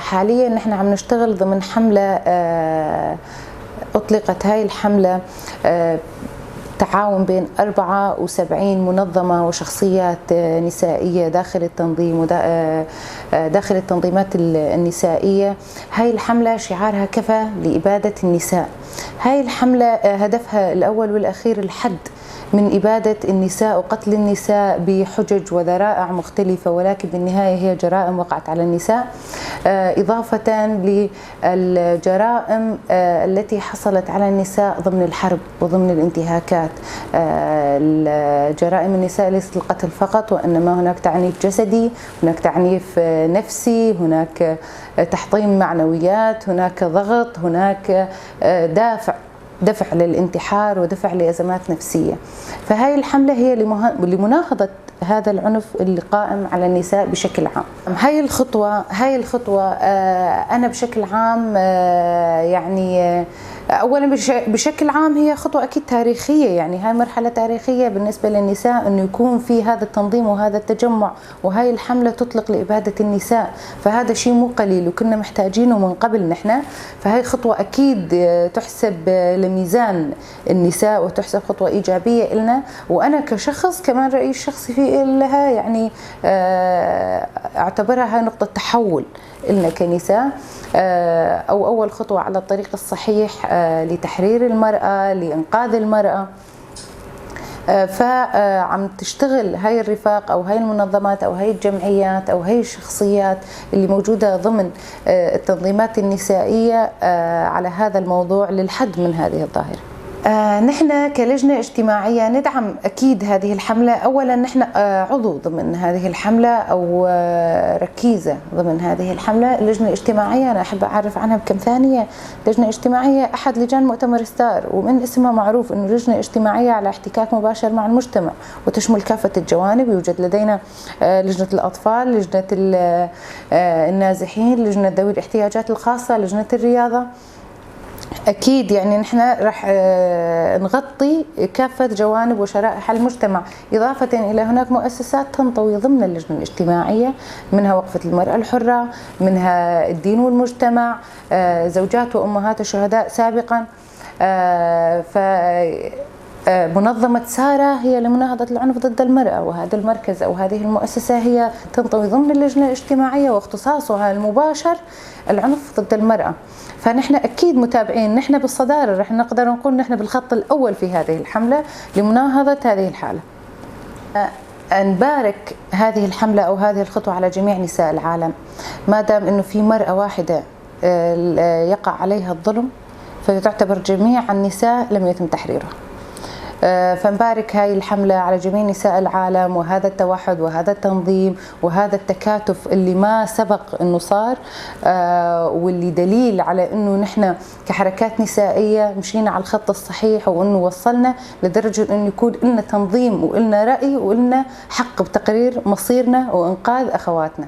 حاليا نحن عم نشتغل ضمن حملة أطلقت هاي الحملة تعاون بين 74 منظمة وشخصيات نسائية داخل التنظيم داخل التنظيمات النسائية. هاي الحملة شعارها كفى لإبادة النساء. هاي الحملة هدفها الأول والأخير الحد من إبادة النساء وقتل النساء بحجج وذرائع مختلفة، ولكن بالنهاية هي جرائم وقعت على النساء، إضافة للجرائم التي حصلت على النساء ضمن الحرب وضمن الانتهاكات. جرائم النساء ليست القتل فقط، وإنما هناك تعنيف جسدي، هناك تعنيف نفسي، هناك تحطيم معنويات، هناك ضغط، هناك دفع للانتحار ودفع لأزمات نفسية. فهاي الحملة هي لمناهضة هذا العنف اللي قائم على النساء بشكل عام. هاي الخطوة أنا بشكل عام يعني أولا بشكل عام هي خطوة أكيد تاريخية، يعني هاي مرحلة تاريخية بالنسبة للنساء أنه يكون في هذا التنظيم وهذا التجمع وهاي الحملة تطلق لإبادة النساء، فهذا شيء مو قليل وكنا محتاجينه من قبل نحن. فهاي خطوة أكيد تحسب لميزان النساء وتحسب خطوة إيجابية إلنا، وأنا كشخص كمان رأيي الشخصي في لها يعني أعتبرها هاي نقطة تحول إلنا كنساء، أو أول خطوة على الطريق الصحيح لتحرير المرأة، لإنقاذ المرأة. فعم تشتغل هاي الرفاق أو هاي المنظمات أو هاي الجمعيات أو هاي الشخصيات اللي موجودة ضمن التنظيمات النسائية على هذا الموضوع للحد من هذه الظاهرة. نحن كلجنة اجتماعية ندعم أكيد هذه الحملة. أولا نحن عضو ضمن هذه الحملة أو ركيزة ضمن هذه الحملة. اللجنة الاجتماعية أنا أحب أعرف عنها بكم ثانية. لجنة اجتماعية أحد لجان مؤتمر ستار، ومن اسمها معروف أنه لجنة اجتماعية على احتكاك مباشر مع المجتمع وتشمل كافة الجوانب. يوجد لدينا لجنة الأطفال، لجنة النازحين، لجنة ذوي الاحتياجات الخاصة، لجنة الرياضة. أكيد يعني نحن راح نغطي كافة جوانب وشرائح المجتمع، إضافة إلى هناك مؤسسات تنطوي ضمن اللجنة الاجتماعية، منها وقفة المرأة الحرة، منها الدين والمجتمع، زوجات وأمهات الشهداء سابقا. منظمة سارة هي لمناهضة العنف ضد المرأة، وهذا المركز أو هذه المؤسسة هي تنطوي ضمن اللجنة الاجتماعية واختصاصها المباشر العنف ضد المرأة. فنحن أكيد متابعين، نحن بالصدارة، رح نقدر نقول نحن بالخط الأول في هذه الحملة لمناهضة هذه الحالة. نبارك هذه الحملة أو هذه الخطوة على جميع نساء العالم. ما دام أنه في مرأة واحدة يقع عليها الظلم فتعتبر جميع النساء لم يتم تحريرها. فنبارك هاي الحملة على جميع نساء العالم، وهذا التوحد وهذا التنظيم وهذا التكاتف اللي ما سبق انه صار، واللي دليل على انه نحن كحركات نسائية مشينا على الخط الصحيح، وانه وصلنا لدرجة انه يكون لنا تنظيم ولنا رأي ولنا حق بتقرير مصيرنا وانقاذ اخواتنا.